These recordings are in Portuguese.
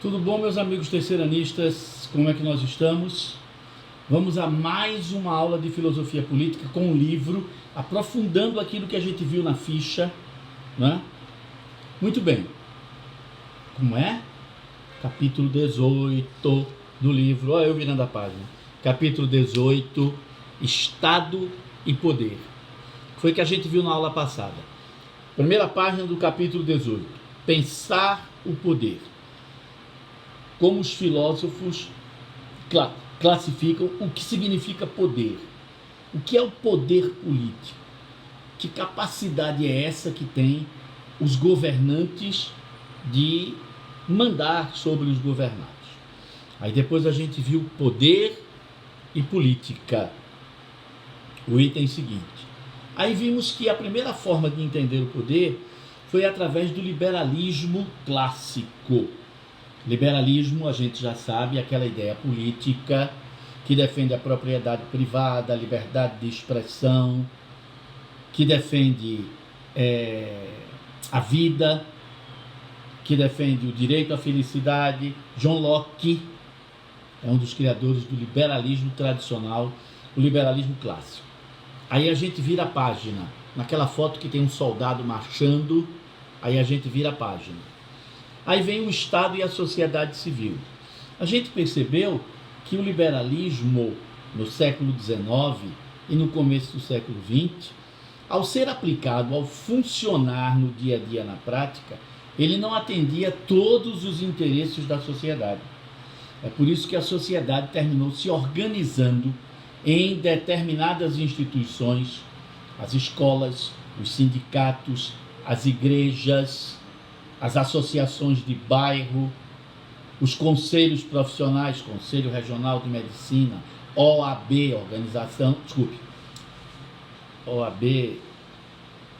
Tudo bom, meus amigos terceiranistas? Como é que nós estamos? Vamos a mais uma aula de filosofia política com um livro, aprofundando aquilo que a gente viu na ficha, né? Muito bem. Como é? Capítulo 18 do livro. Olha eu virando a página. Capítulo 18, Estado e Poder. Foi o que a gente viu na aula passada. Primeira página do capítulo 18. Pensar o poder. Como os filósofos classificam o que significa poder. O que é o poder político? Que capacidade é essa que tem os governantes de mandar sobre os governados? Aí depois a gente viu poder e política. O item seguinte. Aí vimos que a primeira forma de entender o poder foi através do liberalismo clássico. Liberalismo, a gente já sabe, é aquela ideia política que defende a propriedade privada, a liberdade de expressão, que defende a vida, que defende o direito à felicidade. John Locke é um dos criadores do liberalismo tradicional, o liberalismo clássico. Aí a gente vira a página, naquela foto que tem um soldado marchando, aí a gente vira a página. Aí vem o Estado e a sociedade civil. A gente percebeu que o liberalismo no século XIX e no começo do século XX, ao ser aplicado, ao funcionar no dia a dia na prática, ele não atendia todos os interesses da sociedade. É por isso que a sociedade terminou se organizando em determinadas instituições, as escolas, os sindicatos, as igrejas, as associações de bairro, os conselhos profissionais, Conselho Regional de Medicina, OAB,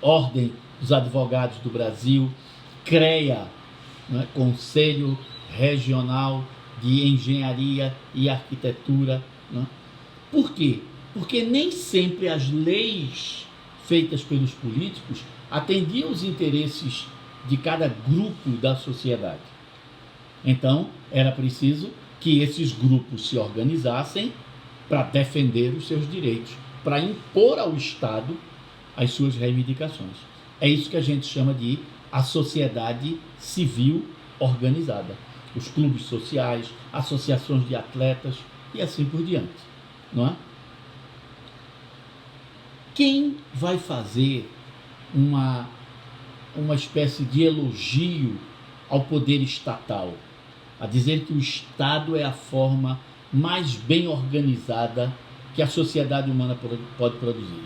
Ordem dos Advogados do Brasil, CREA, né, Conselho Regional de Engenharia e Arquitetura. Né? Por quê? Porque nem sempre as leis feitas pelos políticos atendiam os interesses de cada grupo da sociedade. Então, era preciso que esses grupos se organizassem para defender os seus direitos, para impor ao Estado as suas reivindicações. É isso que a gente chama de a sociedade civil organizada. Os clubes sociais, associações de atletas e assim por diante. Não é? Quem vai fazer uma espécie de elogio ao poder estatal, a dizer que o Estado é a forma mais bem organizada que a sociedade humana pode produzir?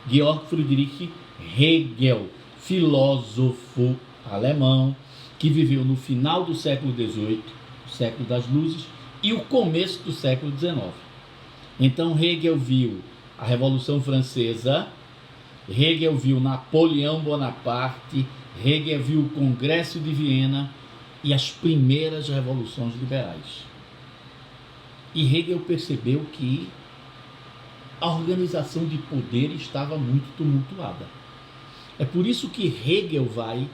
Georg Friedrich Hegel, filósofo alemão, que viveu no final do século XVIII, o século das luzes, e o começo do século XIX. Então Hegel viu a Revolução Francesa, Hegel viu Napoleão Bonaparte, Hegel viu o Congresso de Viena e as primeiras revoluções liberais. E Hegel percebeu que a organização de poder estava muito tumultuada. É por isso que Hegel vai,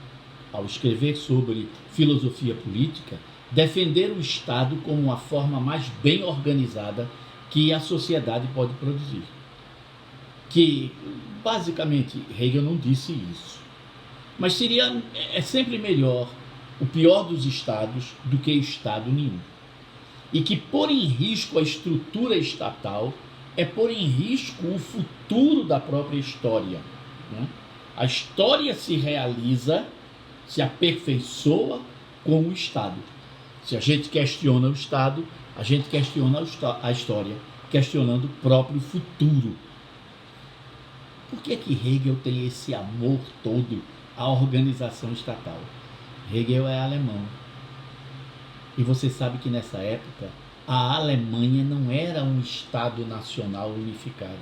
ao escrever sobre filosofia política, defender o Estado como a forma mais bem organizada que a sociedade pode produzir. Que, basicamente, Hegel não disse isso. Mas é sempre melhor o pior dos estados do que Estado nenhum. E que pôr em risco a estrutura estatal é pôr em risco o futuro da própria história. Né? A história se realiza, se aperfeiçoa com o Estado. Se a gente questiona o Estado, a gente questiona a história, questionando o próprio futuro. Por que Hegel tem esse amor todo à organização estatal? Hegel é alemão. E você sabe que nessa época a Alemanha não era um Estado nacional unificado.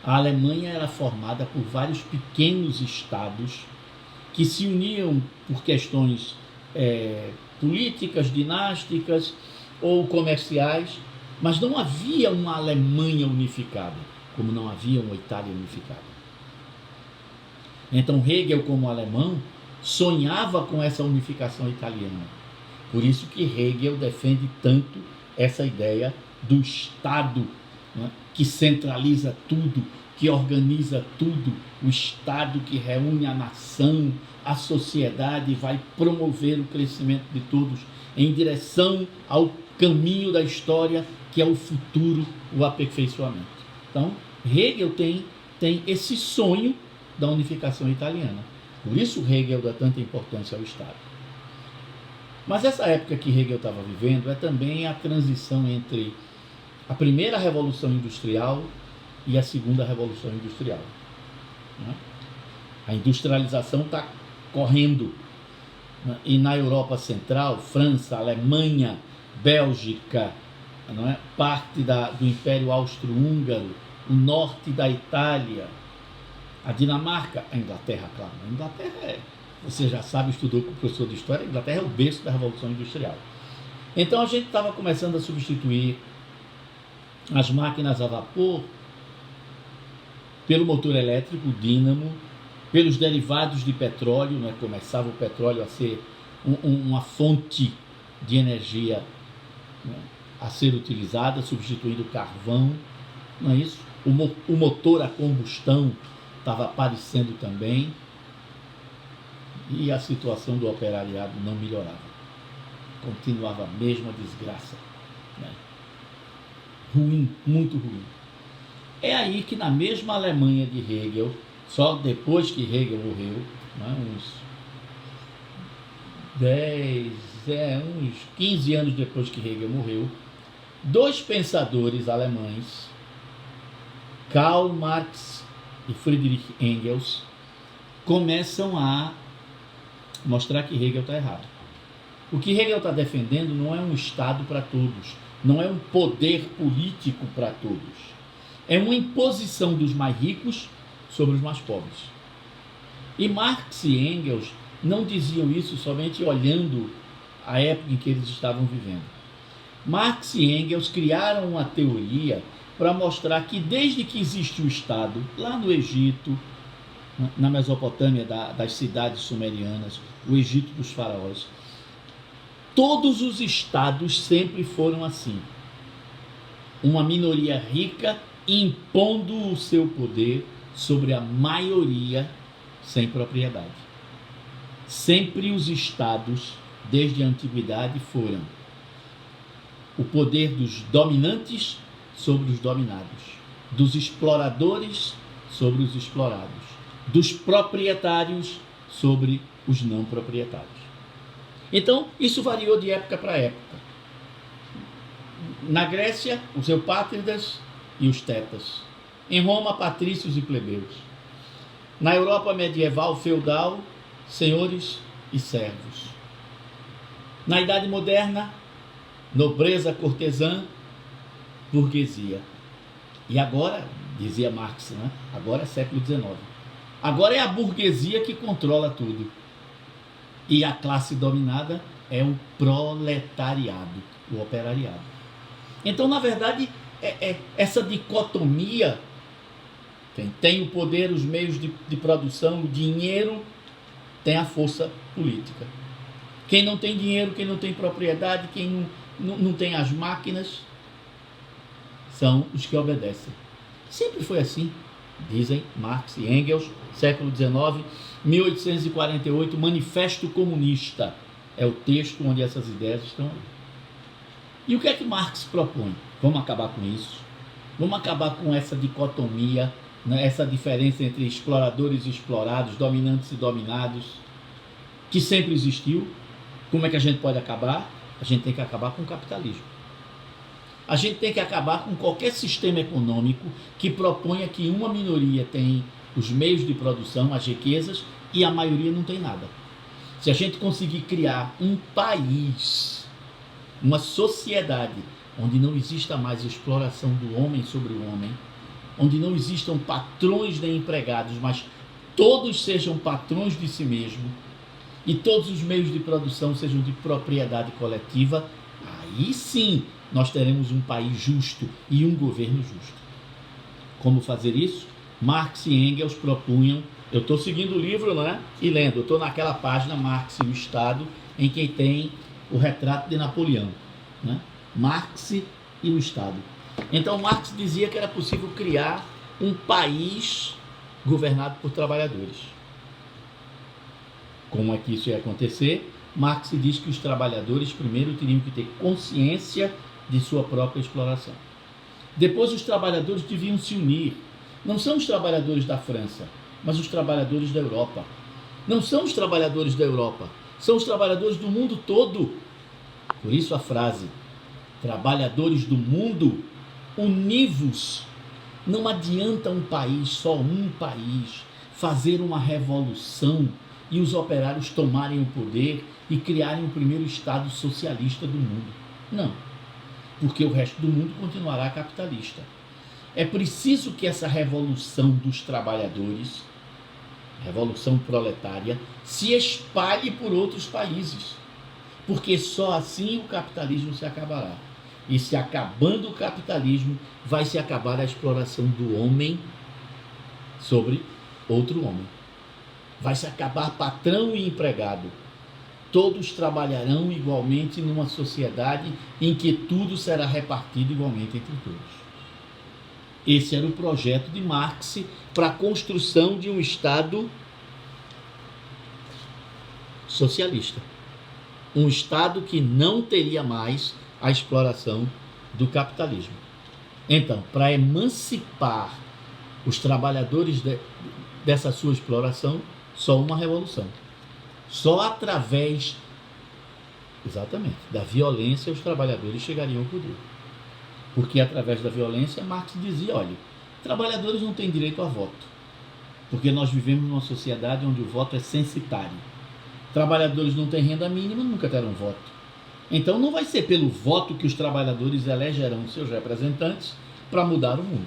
A Alemanha era formada por vários pequenos estados que se uniam por questões políticas, dinásticas ou comerciais, mas não havia uma Alemanha unificada, como não havia uma Itália unificada. Então Hegel, como alemão, sonhava com essa unificação italiana, Por isso que Hegel defende tanto essa ideia do Estado, né, que centraliza tudo, que organiza tudo, o Estado que reúne a nação, a sociedade e vai promover o crescimento de todos em direção ao caminho da história, que é o futuro, o aperfeiçoamento. Então, Hegel tem esse sonho da unificação italiana. Por isso Hegel dá tanta importância ao Estado. Mas essa época que Hegel estava vivendo é também a transição entre a primeira Revolução Industrial e a segunda Revolução Industrial. A industrialização está correndo. E na Europa Central, França, Alemanha, Bélgica, não é? Parte do Império Austro-Húngaro, o norte da Itália, a Dinamarca, a Inglaterra, claro. A Inglaterra você já sabe, estudou com o professor de História, a Inglaterra é o berço da Revolução Industrial. Então a gente estava começando a substituir as máquinas a vapor pelo motor elétrico, o dínamo, pelos derivados de petróleo, né? Começava o petróleo a ser uma fonte de energia, né, a ser utilizada, substituindo o carvão, não é isso? O motor a combustão estava aparecendo também, e a situação do operariado não melhorava. Continuava a mesma desgraça, né? Ruim, muito ruim. É aí que na mesma Alemanha de Hegel, só depois que Hegel morreu, né, uns 15 anos depois que Hegel morreu, dois pensadores alemães, Karl Marx e Friedrich Engels, começam a mostrar que Hegel está errado. O que Hegel está defendendo não é um Estado para todos, não é um poder político para todos, é uma imposição dos mais ricos sobre os mais pobres. E Marx e Engels não diziam isso somente olhando a época em que eles estavam vivendo. Marx e Engels criaram uma teoria para mostrar que desde que existe o Estado, lá no Egito, na Mesopotâmia das cidades sumerianas, o Egito dos faraós, todos os estados sempre foram assim. Uma minoria rica impondo o seu poder sobre a maioria sem propriedade. Sempre os estados, desde a antiguidade, foram o poder dos dominantes sobre os dominados, dos exploradores sobre os explorados, dos proprietários sobre os não proprietários. Então, isso variou de época para época. Na Grécia, os eupátridas e os tetas. Em Roma, patrícios e plebeus. Na Europa medieval, feudal, senhores e servos. Na Idade Moderna, nobreza cortesã, burguesia. E agora, dizia Marx, né? Agora é século XIX. Agora é a burguesia que controla tudo. E a classe dominada é o proletariado, o operariado. Então, na verdade, essa dicotomia, quem tem o poder, os meios de produção, o dinheiro, tem a força política. Quem não tem dinheiro, quem não tem propriedade, quem não tem as máquinas, são os que obedecem. Sempre foi assim, dizem Marx e Engels, século XIX, 1848, Manifesto Comunista. É o texto onde essas ideias estão ali. E o que é que Marx propõe? Vamos acabar com isso. Vamos acabar com essa dicotomia, né, essa diferença entre exploradores e explorados, dominantes e dominados, que sempre existiu. Como é que a gente pode acabar? A gente tem que acabar com o capitalismo. A gente tem que acabar com qualquer sistema econômico que proponha que uma minoria tem os meios de produção, as riquezas, e a maioria não tem nada. Se a gente conseguir criar um país, uma sociedade, onde não exista mais exploração do homem sobre o homem, onde não existam patrões nem empregados, mas todos sejam patrões de si mesmo, e todos os meios de produção sejam de propriedade coletiva, aí sim nós teremos um país justo e um governo justo. Como fazer isso? Marx e Engels propunham, eu estou seguindo o livro, né, e lendo, eu estou naquela página Marx e o Estado, em que tem o retrato de Napoleão, né? Marx e o Estado. Então Marx dizia que era possível criar um país governado por trabalhadores. Como é que isso ia acontecer? Marx diz que os trabalhadores primeiro teriam que ter consciência de sua própria exploração. Depois os trabalhadores deviam se unir. Não são os trabalhadores da França, mas os trabalhadores da Europa. Não são os trabalhadores da Europa, são os trabalhadores do mundo todo. Por isso a frase, trabalhadores do mundo, univos. Não adianta um país, só um país, fazer uma revolução e os operários tomarem o poder e criarem o primeiro Estado socialista do mundo. Não, porque o resto do mundo continuará capitalista. É preciso que essa revolução dos trabalhadores, revolução proletária, se espalhe por outros países, porque só assim o capitalismo se acabará. E se acabando o capitalismo, vai se acabar a exploração do homem sobre outro homem. Vai se acabar patrão e empregado. Todos trabalharão igualmente numa sociedade em que tudo será repartido igualmente entre todos. Esse era o projeto de Marx para a construção de um Estado socialista. Um Estado que não teria mais a exploração do capitalismo. Então, para emancipar os trabalhadores dessa sua exploração, só uma revolução. Só através, exatamente, da violência os trabalhadores chegariam ao poder. Porque através da violência, Marx dizia, olha, trabalhadores não têm direito a voto, porque nós vivemos numa sociedade onde o voto é censitário. Trabalhadores não têm renda mínima, nunca terão voto. Então não vai ser pelo voto que os trabalhadores elegerão seus representantes para mudar o mundo.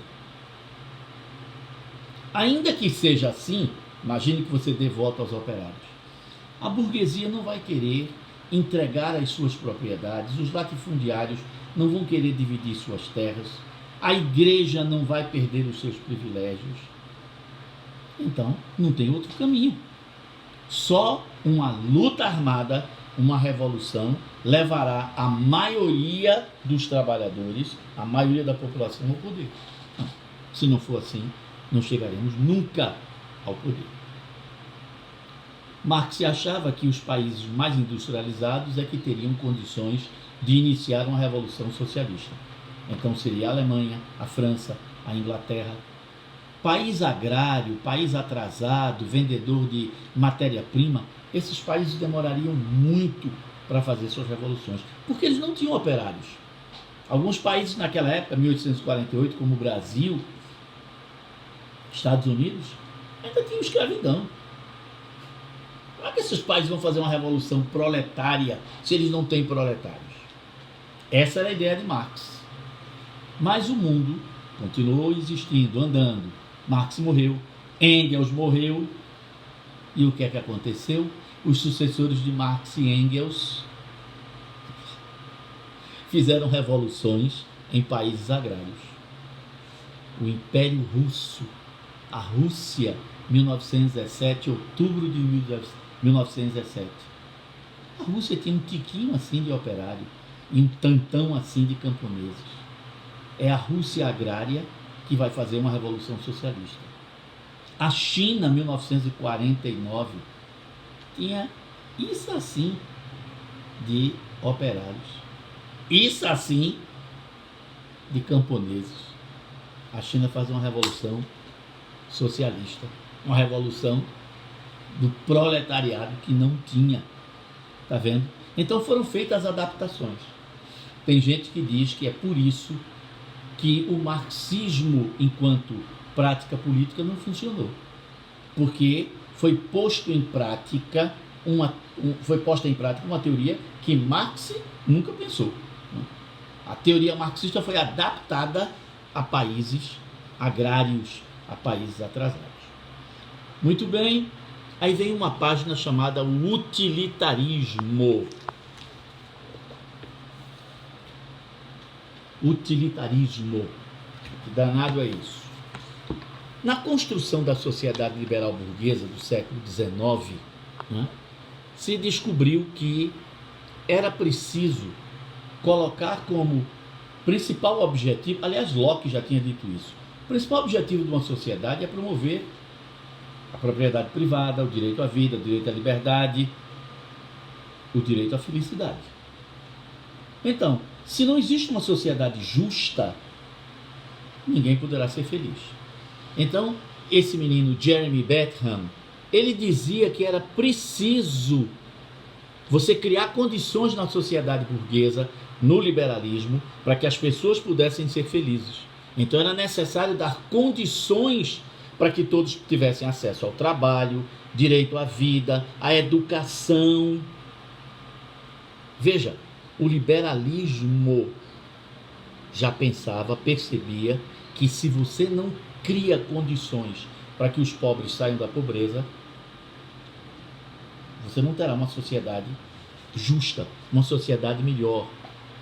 Ainda que seja assim, imagine que você dê voto aos operários. A burguesia não vai querer entregar as suas propriedades, os latifundiários não vão querer dividir suas terras, a igreja não vai perder os seus privilégios. Então, não tem outro caminho. Só uma luta armada, uma revolução, levará a maioria dos trabalhadores, a maioria da população ao poder. Não, se não for assim, não chegaremos nunca ao poder. Marx achava que os países mais industrializados é que teriam condições de iniciar uma revolução socialista. Então seria a Alemanha, a França, a Inglaterra. País agrário, país atrasado, vendedor de matéria-prima, esses países demorariam muito para fazer suas revoluções, porque eles não tinham operários. Alguns países naquela época, 1848, como o Brasil, Estados Unidos, ainda tinham escravidão. Como é que esses países vão fazer uma revolução proletária se eles não têm proletários? Essa era a ideia de Marx. Mas o mundo continuou existindo, andando. Marx morreu, Engels morreu, e o que é que aconteceu? Os sucessores de Marx e Engels fizeram revoluções em países agrários. O Império Russo, a Rússia, 1917, outubro de 1917. A Rússia tinha um tiquinho assim de operário e um tantão assim de camponeses. É a Rússia agrária que vai fazer uma revolução socialista. A China, 1949, tinha isso assim de operários, isso assim de camponeses. A China faz uma revolução socialista, uma revolução do proletariado que não tinha, tá vendo? Então foram feitas as adaptações. Tem gente que diz que é por isso que o marxismo, enquanto prática política, não funcionou, porque foi posta em prática uma teoria que Marx nunca pensou. A teoria marxista foi adaptada a países agrários, a países atrasados. Muito bem, aí vem uma página chamada utilitarismo. Utilitarismo, que danado é isso? Na construção da sociedade liberal burguesa do século XIX, né, se descobriu que era preciso colocar como principal objetivo, aliás, Locke já tinha dito isso, o principal objetivo de uma sociedade é promover a propriedade privada, o direito à vida, o direito à liberdade, o direito à felicidade. Então, se não existe uma sociedade justa, ninguém poderá ser feliz. Então, esse menino Jeremy Bentham, ele dizia que era preciso você criar condições na sociedade burguesa, no liberalismo, para que as pessoas pudessem ser felizes. Então era necessário dar condições para que todos tivessem acesso ao trabalho, direito à vida, à educação. Veja, o liberalismo já pensava, percebia que se você não cria condições para que os pobres saiam da pobreza, você não terá uma sociedade justa, uma sociedade melhor.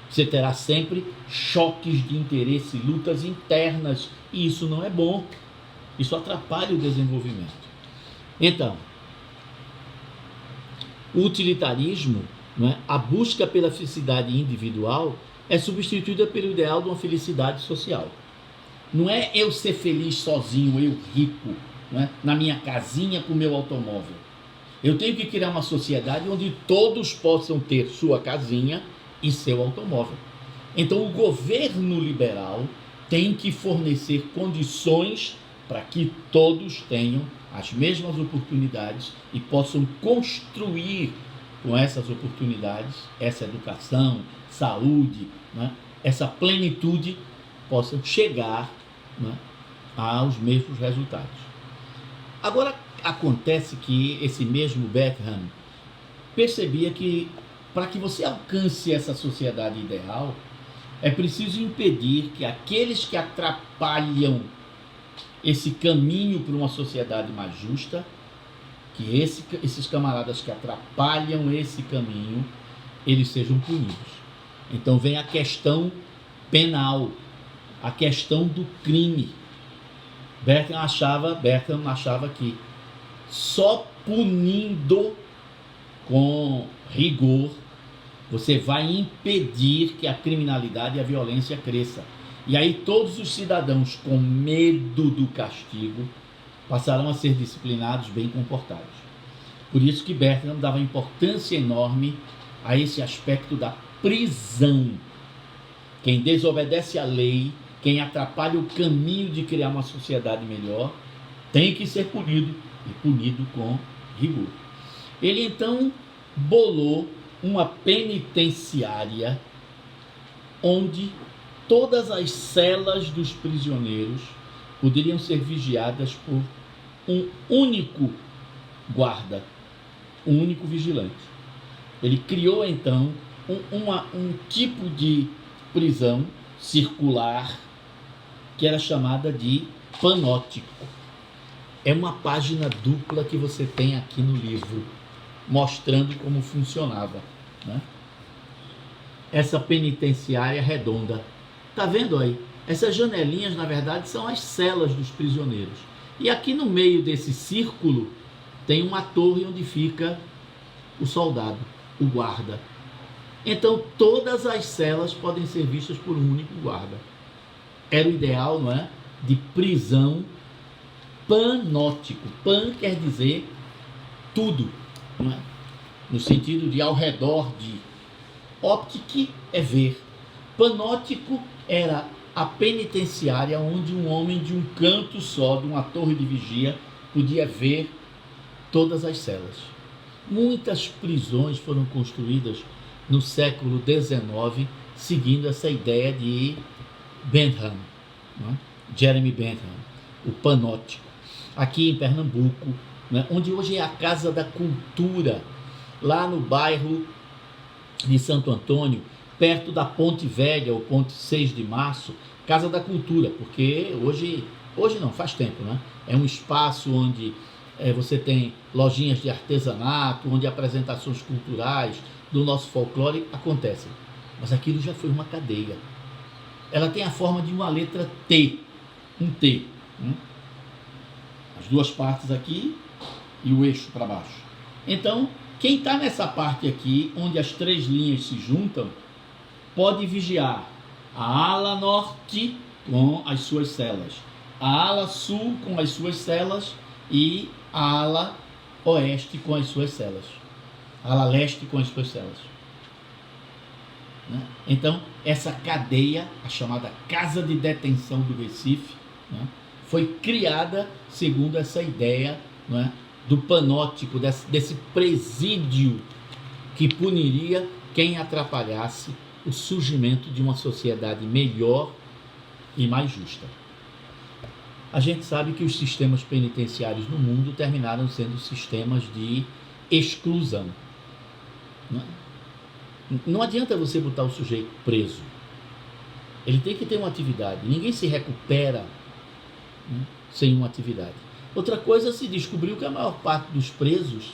Você terá sempre choques de interesse, lutas internas, e isso não é bom. Isso atrapalha o desenvolvimento. Então, o utilitarismo, não é? A busca pela felicidade individual é substituída pelo ideal de uma felicidade social. Não é eu ser feliz sozinho, eu rico, não é? Na minha casinha com meu automóvel. Eu tenho que criar uma sociedade onde todos possam ter sua casinha e seu automóvel. Então o governo liberal tem que fornecer condições para que todos tenham as mesmas oportunidades e possam construir com essas oportunidades, essa educação, saúde, né, essa plenitude, possam chegar, né, aos mesmos resultados. Agora, acontece que esse mesmo Bentham percebia que para que você alcance essa sociedade ideal, é preciso impedir que aqueles que atrapalham esse caminho para uma sociedade mais justa, que esses camaradas que atrapalham esse caminho, eles sejam punidos. Então vem a questão penal, a questão do crime. Bentham achava que só punindo com rigor você vai impedir que a criminalidade e a violência cresça. E aí todos os cidadãos com medo do castigo passarão a ser disciplinados, bem comportados. Por isso que Bentham dava importância enorme a esse aspecto da prisão. Quem desobedece à lei, quem atrapalha o caminho de criar uma sociedade melhor, tem que ser punido, e punido com rigor. Ele então bolou uma penitenciária onde todas as celas dos prisioneiros poderiam ser vigiadas por um único guarda, um único vigilante. Ele criou então um tipo de prisão circular que era chamada de panóptico. É uma página dupla que você tem aqui no livro, mostrando como funcionava, né? Essa penitenciária redonda. Tá vendo aí? Essas janelinhas, na verdade, são as celas dos prisioneiros. E aqui no meio desse círculo tem uma torre onde fica o soldado, o guarda. Então todas as celas podem ser vistas por um único guarda. Era o ideal, não é? De prisão panóptico. Pan quer dizer tudo, não é? No sentido de ao redor de. Óptique é ver. Panóptico era a penitenciária onde um homem de um canto só, de uma torre de vigia, podia ver todas as celas. Muitas prisões foram construídas no século XIX, seguindo essa ideia de Bentham, né? Jeremy Bentham, o panóptico. Aqui em Pernambuco, né, onde hoje é a Casa da Cultura, lá no bairro de Santo Antônio, perto da Ponte Velha, ou Ponte 6 de Março, Casa da Cultura, porque hoje não, faz tempo, né? É um espaço onde você tem lojinhas de artesanato, onde apresentações culturais do nosso folclore acontecem. Mas aquilo já foi uma cadeia. Ela tem a forma de uma letra T, um T, né? As duas partes aqui e o eixo para baixo. Então, Quem está nessa parte aqui, onde as três linhas se juntam, pode vigiar a ala norte com as suas celas, a ala sul com as suas celas e a ala oeste com as suas celas, a ala leste com as suas celas. Então, essa cadeia, a chamada Casa de Detenção do Recife, foi criada segundo essa ideia, do panóptico, desse presídio que puniria quem atrapalhasse o surgimento de uma sociedade melhor e mais justa. A gente sabe que os sistemas penitenciários no mundo terminaram sendo sistemas de exclusão. Não adianta você botar o sujeito preso. Ele tem que ter uma atividade. Ninguém se recupera sem uma atividade. Outra coisa, se descobriu que a maior parte dos presos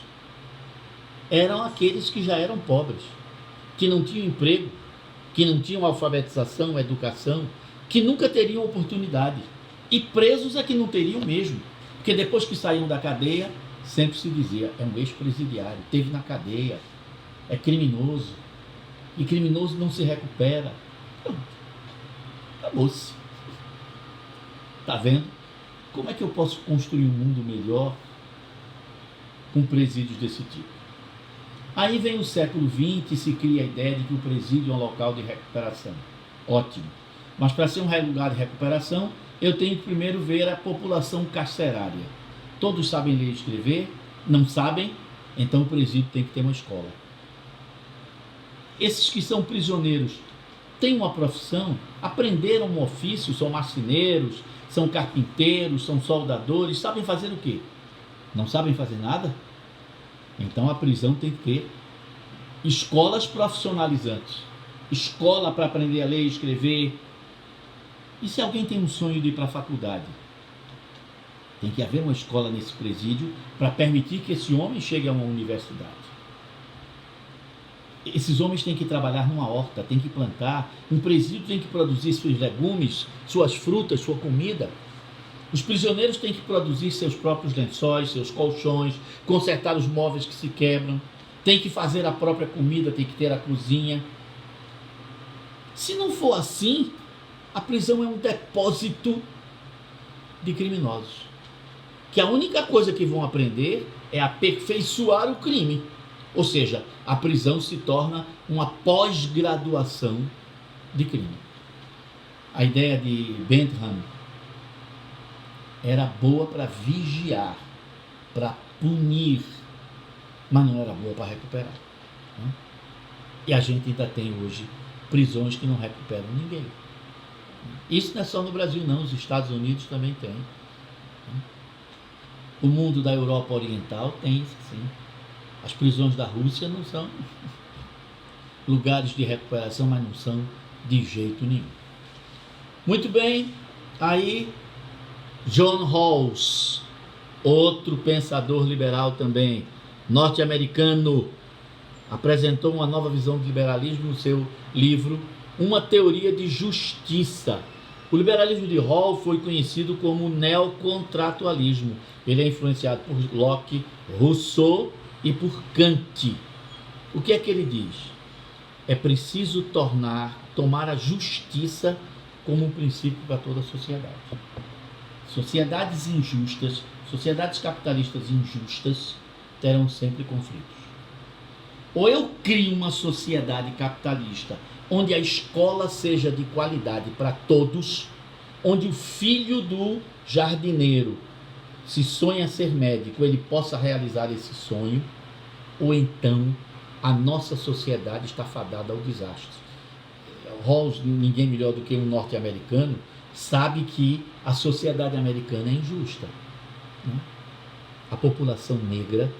eram aqueles que já eram pobres, que não tinham emprego, que não tinham alfabetização, educação, que nunca teriam oportunidade. E presos é que não teriam mesmo. Porque depois que saíam da cadeia, sempre se dizia, é um ex-presidiário, esteve na cadeia, é criminoso. E criminoso não se recupera. Pronto. Acabou-se. Está vendo? Como é que eu posso construir um mundo melhor com presídios desse tipo? Aí vem o século XX e se cria a ideia de que o presídio é um local de recuperação. Ótimo. Mas para ser um lugar de recuperação, eu tenho que primeiro ver a população carcerária. Todos sabem ler e escrever? Não sabem? Então o presídio tem que ter uma escola. Esses que são prisioneiros têm uma profissão, aprenderam um ofício, são marceneiros, são carpinteiros, são soldadores, sabem fazer o quê? Não sabem fazer nada? Então a prisão tem que ter escolas profissionalizantes, escola para aprender a ler e escrever. E se alguém tem um sonho de ir para a faculdade? Tem que haver uma escola nesse presídio para permitir que esse homem chegue a uma universidade. Esses homens têm que trabalhar numa horta, têm que plantar, um presídio tem que produzir seus legumes, suas frutas, sua comida. Os prisioneiros têm que produzir seus próprios lençóis, seus colchões, consertar os móveis que se quebram, tem que fazer a própria comida, tem que ter a cozinha. Se não for assim, a prisão é um depósito de criminosos, que a única coisa que vão aprender é aperfeiçoar o crime. Ou seja, a prisão se torna uma pós-graduação de crime. A ideia de Bentham era boa para vigiar, para punir, mas não era boa para recuperar. E a gente ainda tem hoje prisões que não recuperam ninguém. Isso não é só no Brasil não, os Estados Unidos também têm. O mundo da Europa Oriental tem isso sim. As prisões da Rússia não são lugares de recuperação, mas não são de jeito nenhum. Muito bem, aí John Rawls, outro pensador liberal também, norte-americano, apresentou uma nova visão de liberalismo no seu livro Uma Teoria de Justiça. O liberalismo de Rawls foi conhecido como neocontratualismo. Ele é influenciado por Locke, Rousseau e por Kant. O que é que ele diz? É preciso tomar a justiça como um princípio para toda a sociedade. Sociedades injustas, sociedades capitalistas injustas terão sempre conflitos. Ou eu crio uma sociedade capitalista onde a escola seja de qualidade para todos, onde o filho do jardineiro, se sonha ser médico, ele possa realizar esse sonho, ou então a nossa sociedade está fadada ao desastre. Rawls, ninguém melhor do que um norte-americano, sabe que a sociedade americana é injusta. A população negra